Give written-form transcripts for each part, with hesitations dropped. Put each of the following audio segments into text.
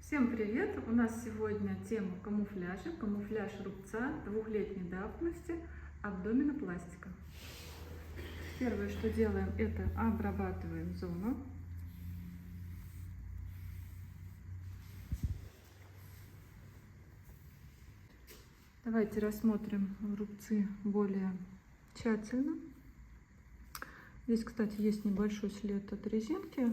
Всем привет! У нас сегодня тема камуфляжа, камуфляж рубца двухлетней давности абдоминопластика. Первое, что делаем, это обрабатываем зону. Давайте рассмотрим рубцы более тщательно. Здесь, кстати, есть небольшой след от резинки.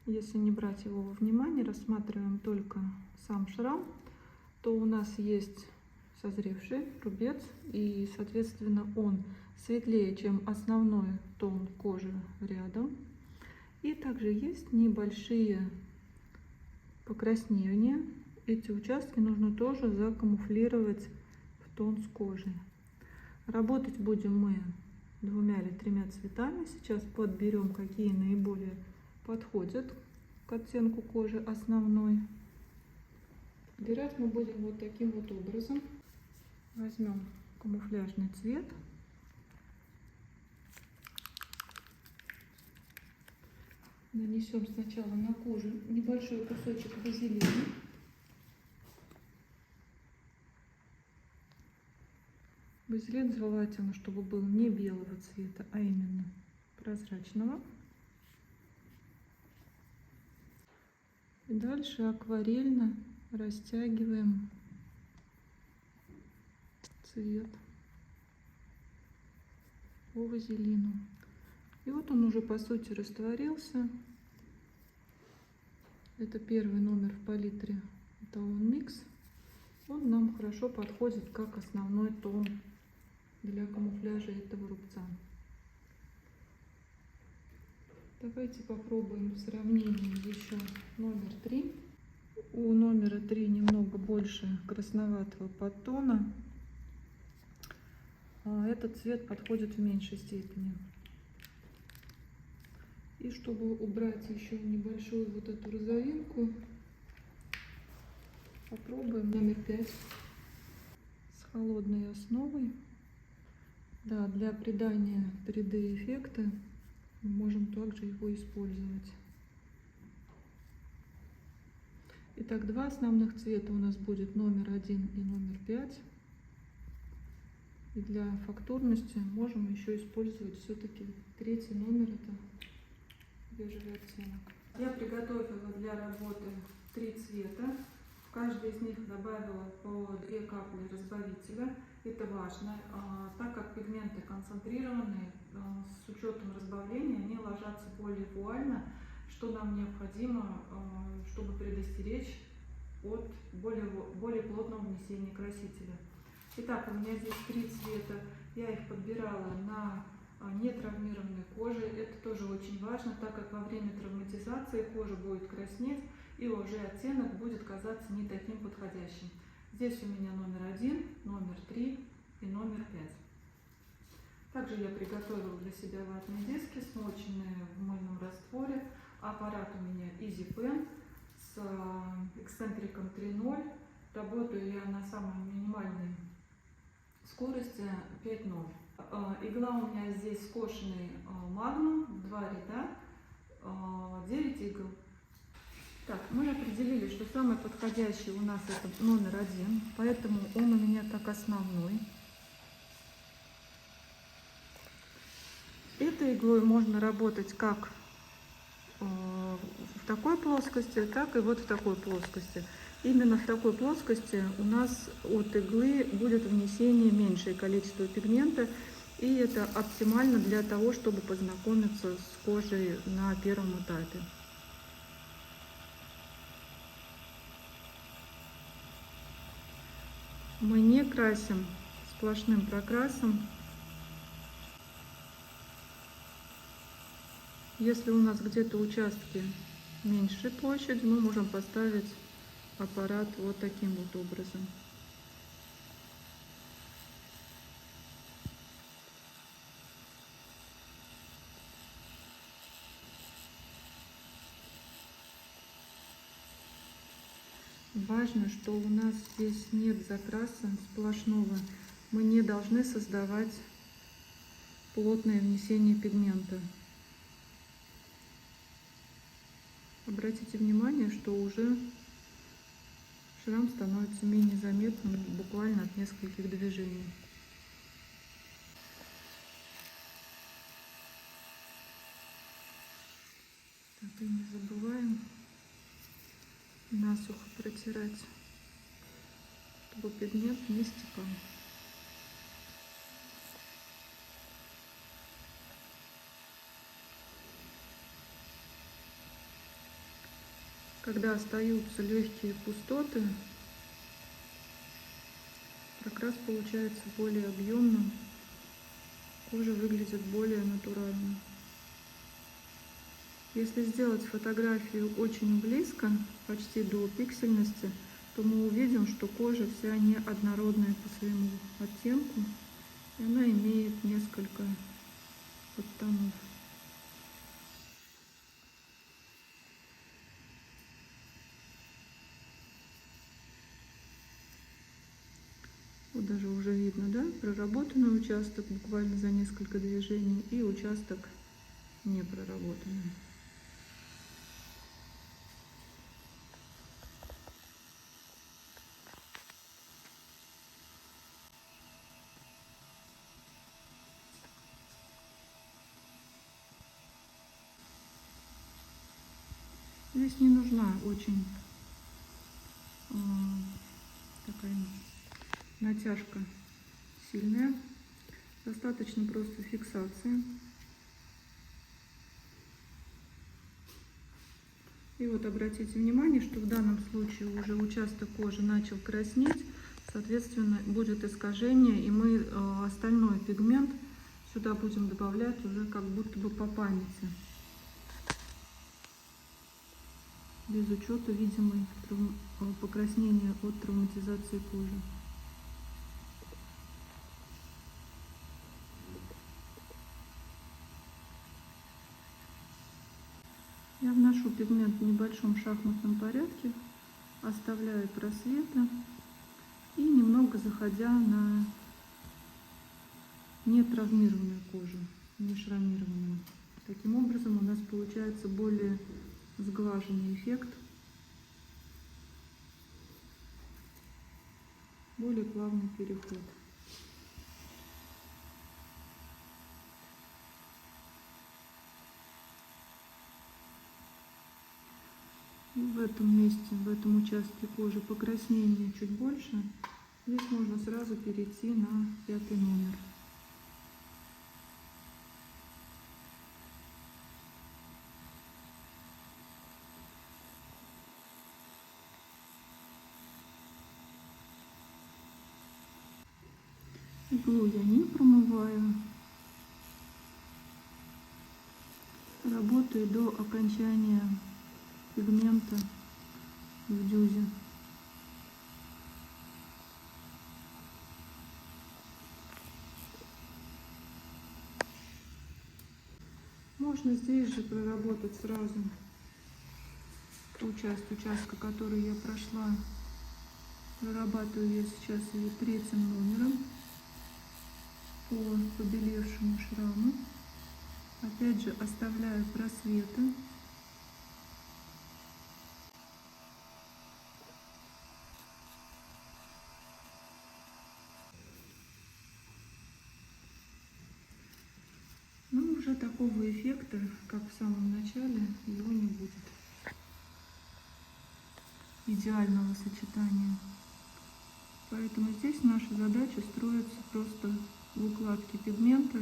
Если не брать его во внимание, рассматриваем только сам шрам, то у нас есть созревший рубец, и, соответственно, он светлее, чем основной тон кожи рядом. И также есть небольшие покраснения. Эти участки нужно тоже закамуфлировать в тон с кожей. Работать будем мы двумя или тремя цветами. Сейчас подберем, какие наиболее подходят к оттенку кожи основной. Подбирать мы будем вот таким вот образом. Возьмем камуфляжный цвет. Нанесем сначала на кожу небольшой кусочек вазелина. Вазелин желательно, чтобы был не белого цвета, а именно прозрачного. И дальше акварельно растягиваем цвет по вазелину. И вот он уже по сути растворился. Это первый номер в палитре Эталон Микс. Он нам хорошо подходит как основной тон для камуфляжа этого рубца. Давайте попробуем в сравнении еще номер 3. У номера 3 немного больше красноватого подтона. Этот цвет подходит в меньшей степени. И чтобы убрать еще небольшую вот эту розовинку, попробуем номер 5 с холодной основой. Да, для придания 3D эффекта мы можем также его использовать. Итак, два основных цвета у нас будет номер 1 и номер 5. И для фактурности можем еще использовать все-таки третий номер, это бежевый оттенок. Я приготовила для работы 3 цвета. В каждый из них добавила по 2 капли разбавителя. Это важно, так как пигменты концентрированные, с учетом разбавления они ложатся более вуально, что нам необходимо, чтобы предостеречь от более плотного внесения красителя. Итак, у меня здесь 3 цвета. Я их подбирала на нетравмированной коже. Это тоже очень важно, так как во время травматизации кожа будет краснеть, и уже оттенок будет казаться не таким подходящим. Здесь у меня номер 1, номер 3 и номер 5. Также я приготовила для себя ватные диски, смоченные в мыльном растворе. Аппарат у меня EasyPen с эксцентриком 3.0. Работаю я на самой минимальной скорости 5.0. Игла у меня здесь скошенный магнум, 2 ряда, 9 игл. Так, мы определили, что самый подходящий у нас это номер 1, поэтому он у меня так основной. Этой иглой можно работать как в такой плоскости, так и вот в такой плоскости. Именно в такой плоскости у нас от иглы будет внесение меньшее количество пигмента, и это оптимально для того, чтобы познакомиться с кожей на первом этапе. Мы не красим сплошным прокрасом. Если у нас где-то участки меньшей площади, мы можем поставить аппарат вот таким вот образом. Важно, что у нас здесь нет закраса сплошного. Мы не должны создавать плотное внесение пигмента. Обратите внимание, что уже шрам становится менее заметным буквально от нескольких движений. Так, и не забываем насухо протирать, чтобы пигмент не стекал. Когда остаются легкие пустоты, прокрас получается более объемным, кожа выглядит более натурально. Если сделать фотографию очень близко, почти до пиксельности, то мы увидим, что кожа вся не однородная по своему оттенку, и она имеет несколько подтонов. Вот даже уже видно, да, проработанный участок буквально за несколько движений и участок не проработанный. Здесь не нужна очень такая натяжка сильная, достаточно просто фиксации. И вот обратите внимание, что в данном случае уже участок кожи начал краснеть, соответственно будет искажение, и мы остальной пигмент сюда будем добавлять уже как будто бы по памяти, без учета видимой покраснения от травматизации кожи. Я вношу пигмент в небольшом шахматном порядке, оставляю просветы и немного заходя на нетравмированную кожу, не шрамированную. Таким образом у нас получается более сглаженный эффект, более плавный переход. И в этом месте, в этом участке кожи покраснение чуть больше. Здесь можно сразу перейти на 5 номер. Иглу я не промываю. Работаю до окончания пигмента в дюзе. Можно здесь же проработать сразу ту часть участка, который я прошла. Прорабатываю я сейчас ее 3-м номером по побелевшему шраму. Опять же оставляю просветы. Но уже такого эффекта, как в самом начале, его не будет. Идеального сочетания. Поэтому здесь наша задача строится просто в укладке пигмента,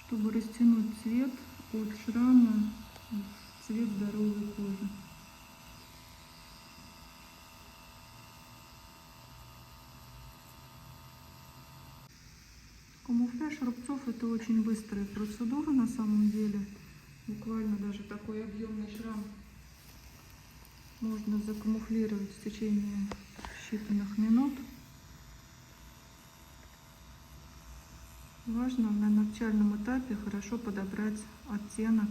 чтобы растянуть цвет от шрама в цвет здоровой кожи. Камуфляж рубцов — это очень быстрая процедура на самом деле. Буквально даже такой объемный шрам можно закамуфлировать в течение считанных минут. Важно на начальном этапе хорошо подобрать оттенок,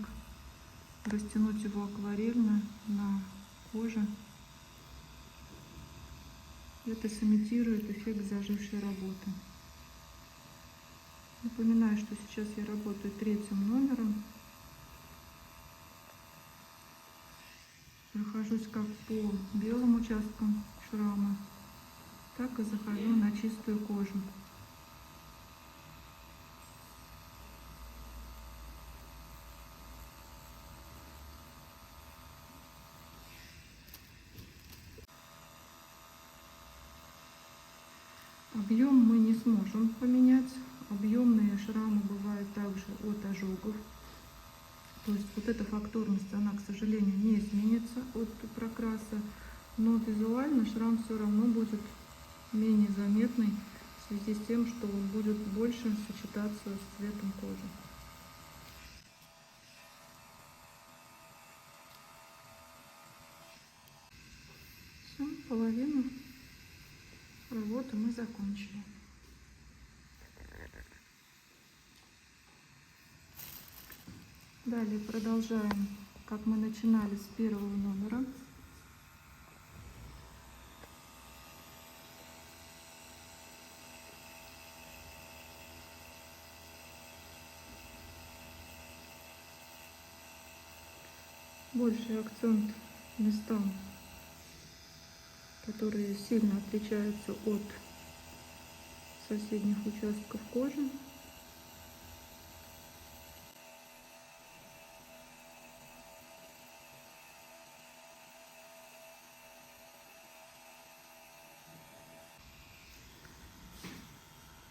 растянуть его акварельно на коже. Это сымитирует эффект зажившей работы. Напоминаю, что сейчас я работаю 3-м номером. прохожусь как по белым участкам шрама, так и захожу на чистую кожу. Объем мы не сможем поменять. Объемные шрамы бывают также от ожогов. То есть вот эта фактурность, она, к сожалению, не изменится от прокраса, но визуально шрам все равно будет менее заметный в связи с тем, что он будет больше сочетаться с цветом кожи. Все, половину работы мы закончили. Далее продолжаем, как мы начинали с первого номера. Больший акцент местам, которые сильно отличаются от соседних участков кожи.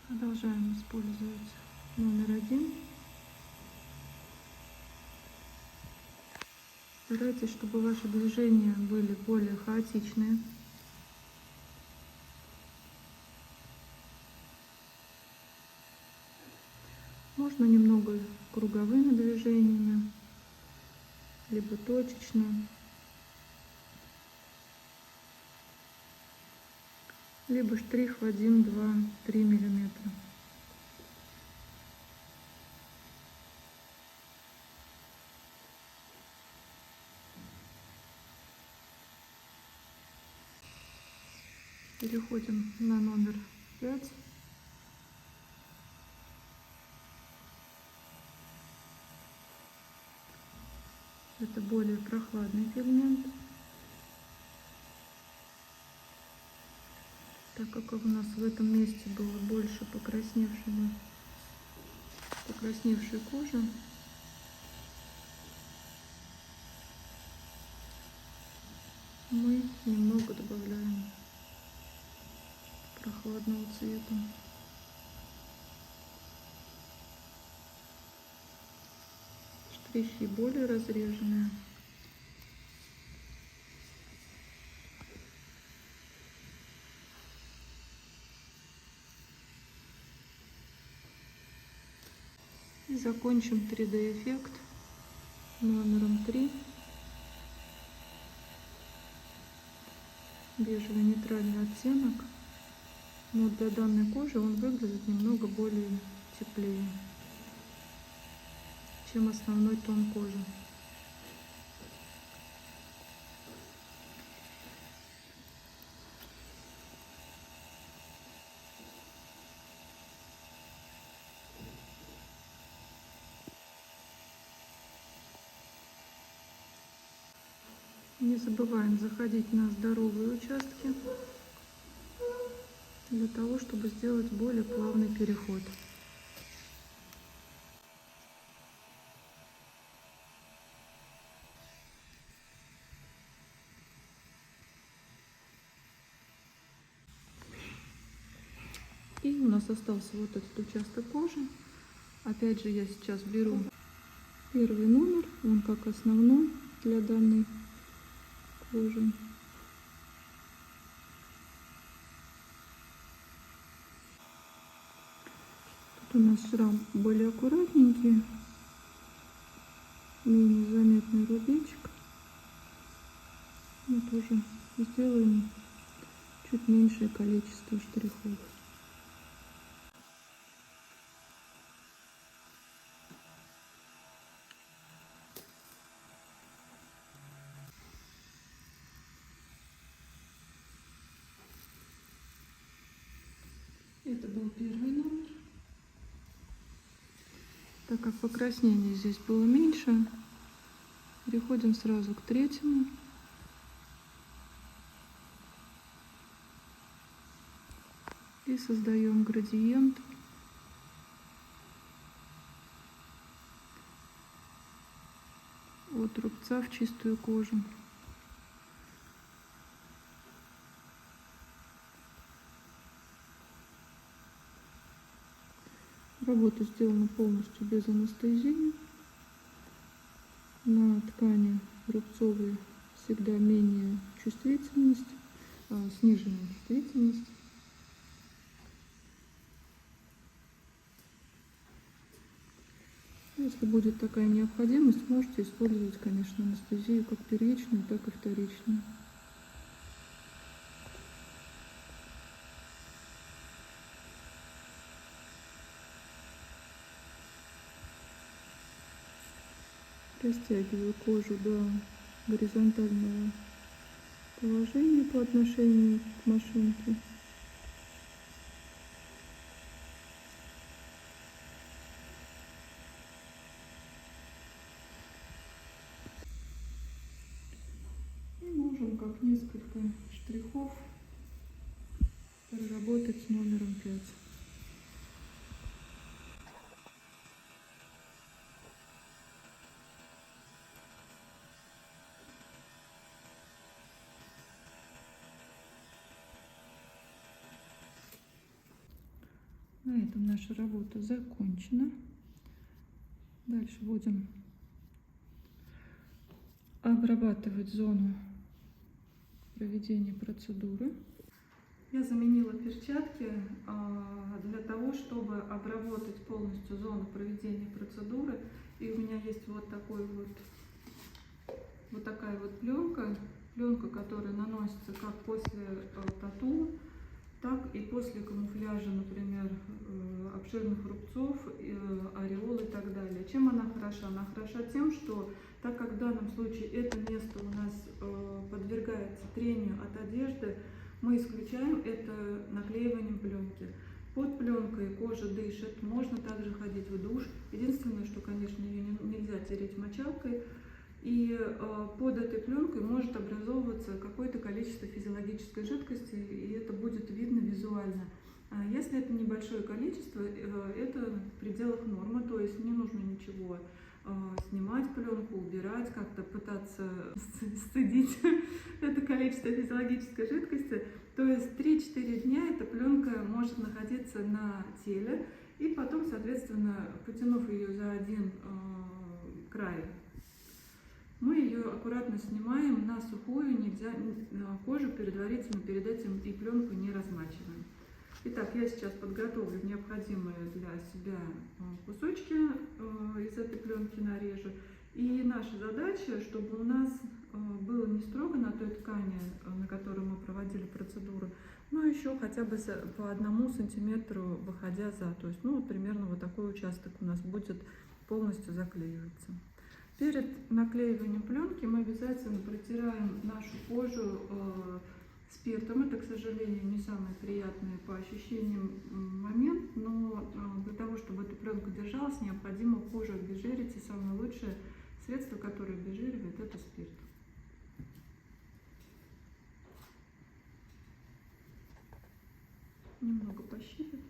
Продолжаем использовать номер 1. Старайтесь, чтобы ваши движения были более хаотичные. Можно немного круговыми движениями, либо точечно, либо штрих в 1, 2, 3 миллиметра. Переходим на номер 5. Это более прохладный пигмент, так как у нас в этом месте было больше покрасневшей кожи. Мы немного добавляем прохладного цвета. Штрихи более разреженные. И закончим 3D эффект номером 3. Бежевый нейтральный оттенок, но для данной кожи он выглядит немного более теплее, чем основной тон кожи. Не забываем заходить на здоровые участки для того, чтобы сделать более плавный переход. И у нас остался вот этот участок кожи. Опять же, я сейчас беру первый номер, он как основной для данной кожи. Тут у нас шрам более аккуратненький, менее заметный рубечек. Мы тоже сделаем чуть меньшее количество штрихов. Это был первый номер. Так как покраснение здесь было меньше, переходим сразу к третьему. создаем градиент. От рубца в чистую кожу. Работа сделана полностью без анестезии. На ткани рубцовой всегда менее чувствительность, сниженная чувствительность. Если будет такая необходимость, можете использовать, конечно, анестезию как первичную, так и вторичную. Растягиваю кожу до горизонтального положения по отношению к машинке. И можем как несколько штрихов проработать с номером 5. На этом наша работа закончена. Дальше будем обрабатывать зону проведения процедуры. Я заменила перчатки для того, чтобы обработать полностью зону проведения процедуры. И у меня есть вот такая вот пленка, которая наносится как после тату, так и после камуфляжа, например, обширных рубцов, ореол и так далее. Чем она хороша? Она хороша тем, что так как в данном случае это место у нас подвергается трению от одежды, мы исключаем это наклеиванием пленки. Под пленкой кожа дышит, можно также ходить в душ. Единственное, что, конечно, ее нельзя тереть мочалкой. И под этой пленкой может образовываться какое-то количество физиологической жидкости, и это будет видно визуально. Если это небольшое количество, это в пределах нормы, то есть не нужно ничего снимать пленку, убирать, как-то пытаться сцедить это количество физиологической жидкости. То есть 3-4 дня эта пленка может находиться на теле, и потом, соответственно, потянув ее за один край, мы ее аккуратно снимаем на сухую, нельзя кожу предварительно перед этим и пленку не размачиваем. Итак, я сейчас подготовлю необходимые для себя кусочки из этой пленки, нарежу. И наша задача, чтобы у нас было не строго на той ткани, на которой мы проводили процедуру, но еще хотя бы по 1 сантиметру выходя за. То есть, ну, примерно вот такой участок у нас будет полностью заклеиваться. Перед наклеиванием пленки мы обязательно протираем нашу кожу спиртом. Это, к сожалению, не самый приятный по ощущениям момент, но для того, чтобы эта пленка держалась, необходимо кожу обезжирить. И самое лучшее средство, которое обезжиривает, это спирт. Немного пощипать.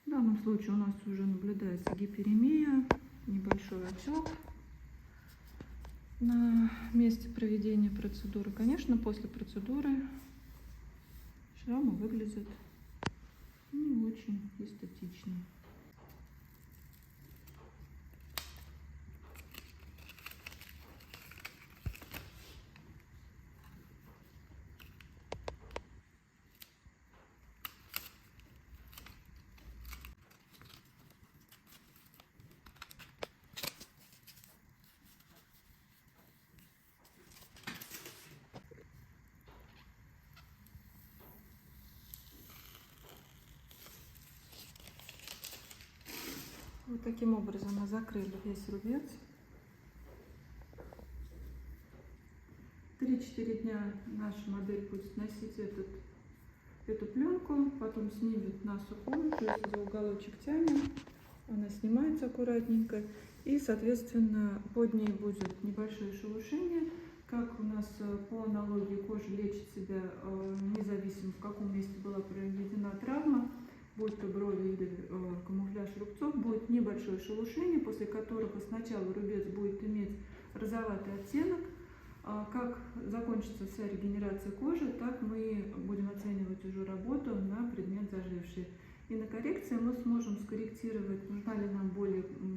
В данном случае у нас уже наблюдается гиперемия, небольшой отек на месте проведения процедуры. Конечно, после процедуры шрамы выглядят не очень эстетично. Вот таким образом мы закрыли весь рубец. 3-4 дня наша модель будет носить эту пленку, потом снимет на сухую, то есть за уголочек тянем Она снимается аккуратненько. И, соответственно, под ней будет небольшое шелушение. Как у нас по аналогии кожа лечит себя независимо, в каком месте была проведена травма, будь то брови или камуфляж рубцов, будет небольшое шелушение, после которого сначала рубец будет иметь розоватый оттенок. Как закончится вся регенерация кожи, так мы будем оценивать уже работу на предмет заживший. И на коррекции мы сможем скорректировать, нужна ли нам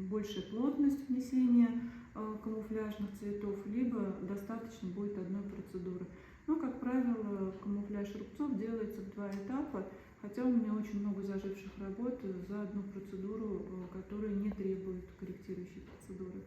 большая плотность внесения камуфляжных цветов, либо достаточно будет одной процедуры. Но, как правило, камуфляж рубцов делается в 2 этапа, хотя у меня очень много заживших работ за одну процедуру, которые не требуют корректирующей процедуры.